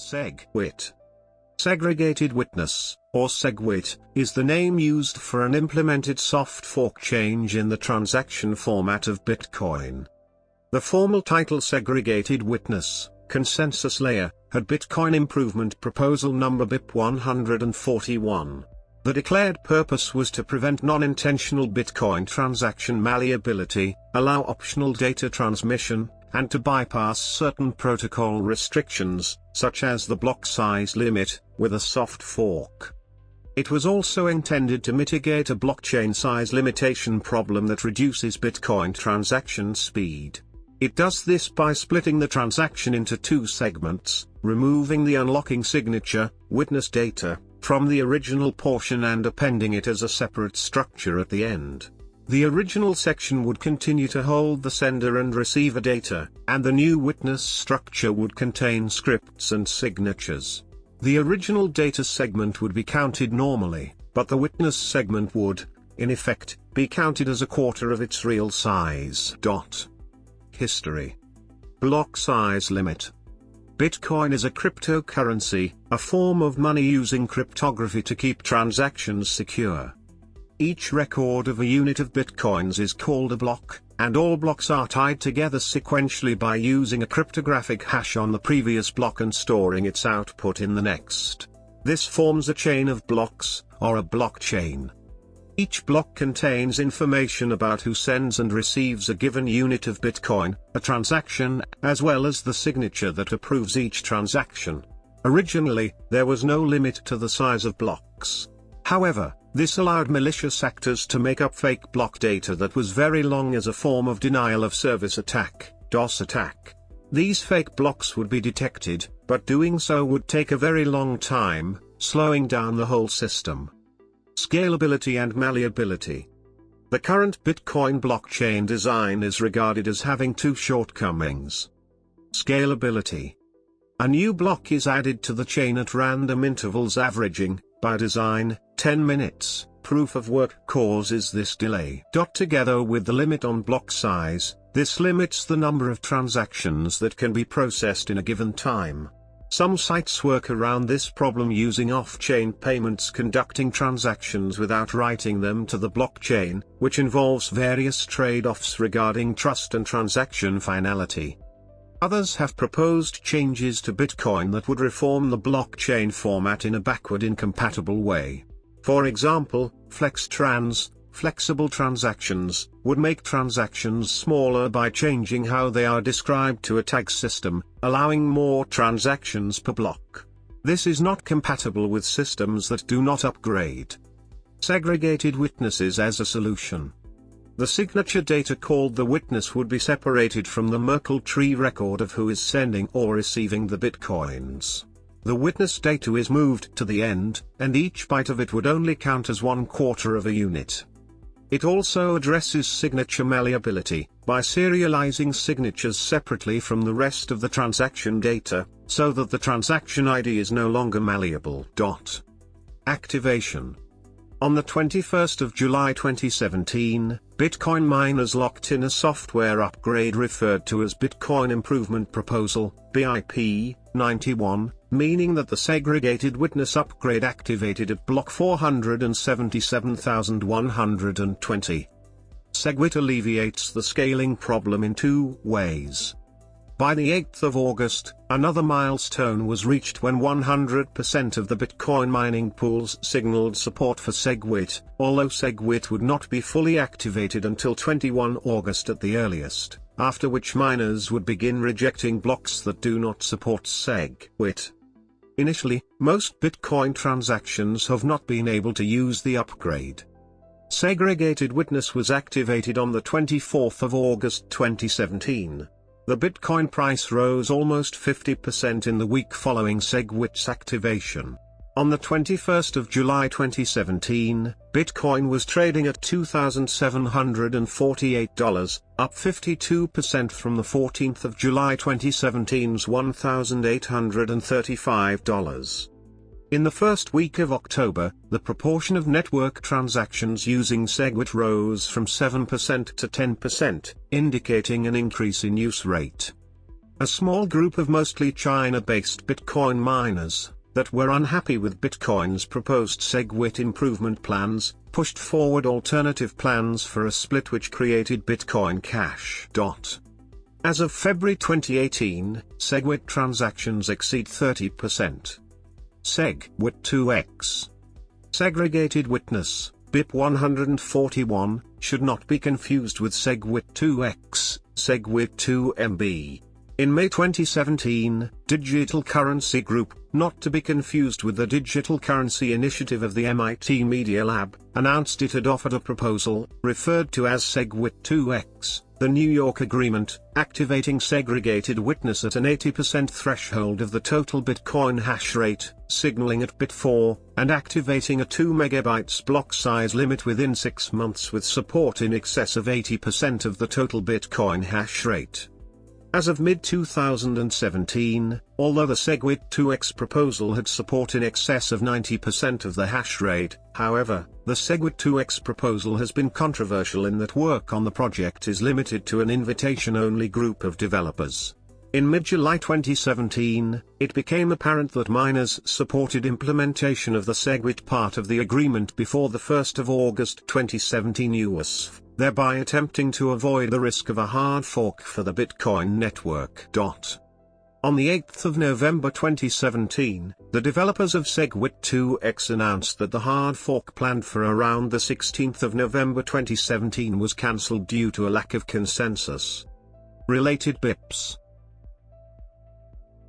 SegWit. Segregated Witness, or SegWit, is the name used for an implemented soft fork change in the transaction format of Bitcoin. The formal title Segregated Witness, Consensus Layer, had Bitcoin Improvement Proposal number BIP 141. The declared purpose was to prevent non-intentional Bitcoin transaction malleability, allow optional data transmission, and to bypass certain protocol restrictions, such as the block size limit, with a soft fork. It was also intended to mitigate a blockchain size limitation problem that reduces Bitcoin transaction speed. It does this by splitting the transaction into two segments, removing the unlocking signature, witness data, from the original portion and appending it as a separate structure at the end. The original section would continue to hold the sender and receiver data, and the new witness structure would contain scripts and signatures. The original data segment would be counted normally, but the witness segment would, in effect, be counted as a quarter of its real size. History. Block size limit. Bitcoin is a cryptocurrency, a form of money using cryptography to keep transactions secure. Each record of a unit of bitcoins is called a block, and all blocks are tied together sequentially by using a cryptographic hash on the previous block and storing its output in the next. This forms a chain of blocks, or a blockchain. Each block contains information about who sends and receives a given unit of Bitcoin, a transaction, as well as the signature that approves each transaction. Originally, there was no limit to the size of blocks. However, this allowed malicious actors to make up fake block data that was very long as a form of denial of service attack, DOS attack. These fake blocks would be detected, but doing so would take a very long time, slowing down the whole system. Scalability and malleability. The current Bitcoin blockchain design is regarded as having two shortcomings. Scalability. A new block is added to the chain at random intervals averaging, by design, 10 minutes. Proof of work causes this delay. Together with the limit on block size, this limits the number of transactions that can be processed in a given time. Some sites work around this problem using off-chain payments, conducting transactions without writing them to the blockchain, which involves various trade-offs regarding trust and transaction finality. Others have proposed changes to Bitcoin that would reform the blockchain format in a backward-incompatible way. For example, FlexTrans, flexible transactions, would make transactions smaller by changing how they are described to a tag system, allowing more transactions per block. This is not compatible with systems that do not upgrade. Segregated witnesses as a solution. The signature data called the witness would be separated from the Merkle tree record of who is sending or receiving the bitcoins. The witness data is moved to the end, and each byte of it would only count as 1/4 of a unit. It also addresses signature malleability, by serializing signatures separately from the rest of the transaction data, so that the transaction ID is no longer malleable. Activation. On the 21st of July 2017, Bitcoin miners locked in a software upgrade referred to as Bitcoin Improvement Proposal, BIP, 91, meaning that the segregated witness upgrade activated at block 477,120. SegWit alleviates the scaling problem in two ways. By the 8th of August, another milestone was reached when 100% of the Bitcoin mining pools signaled support for SegWit, although SegWit would not be fully activated until 21 August at the earliest, after which miners would begin rejecting blocks that do not support SegWit. Initially, most Bitcoin transactions have not been able to use the upgrade. Segregated Witness was activated on the 24th of August 2017. The Bitcoin price rose almost 50% in the week following SegWit's activation. On the 21st of July 2017, Bitcoin was trading at $2,748, up 52% from the 14th of July 2017's $1,835. In the first week of October, the proportion of network transactions using SegWit rose from 7% to 10%, indicating an increase in use rate. A small group of mostly China-based Bitcoin miners, that were unhappy with Bitcoin's proposed SegWit improvement plans, pushed forward alternative plans for a split which created Bitcoin Cash. As of February 2018, SegWit transactions exceed 30%. SegWit 2x. Segregated Witness, BIP 141, should not be confused with SegWit 2x, SegWit 2MB. In May 2017, Digital Currency Group, not to be confused with the Digital Currency Initiative of the MIT Media Lab, announced it had offered a proposal, referred to as SegWit 2x, the New York Agreement, activating segregated witness at an 80% threshold of the total Bitcoin hash rate, signaling at bit 4, and activating a 2 MB block size limit within 6 months with support in excess of 80% of the total Bitcoin hash rate. As of mid-2017, although the SegWit 2x proposal had support in excess of 90% of the hash rate, however, the SegWit 2x proposal has been controversial in that work on the project is limited to an invitation-only group of developers. In mid-July 2017, it became apparent that miners supported implementation of the SegWit part of the agreement before the 1st of August 2017 USF, thereby attempting to avoid the risk of a hard fork for the Bitcoin network. On the 8th of November 2017, the developers of SegWit 2x announced that the hard fork planned for around the 16th of November 2017 was cancelled due to a lack of consensus. Related BIPs.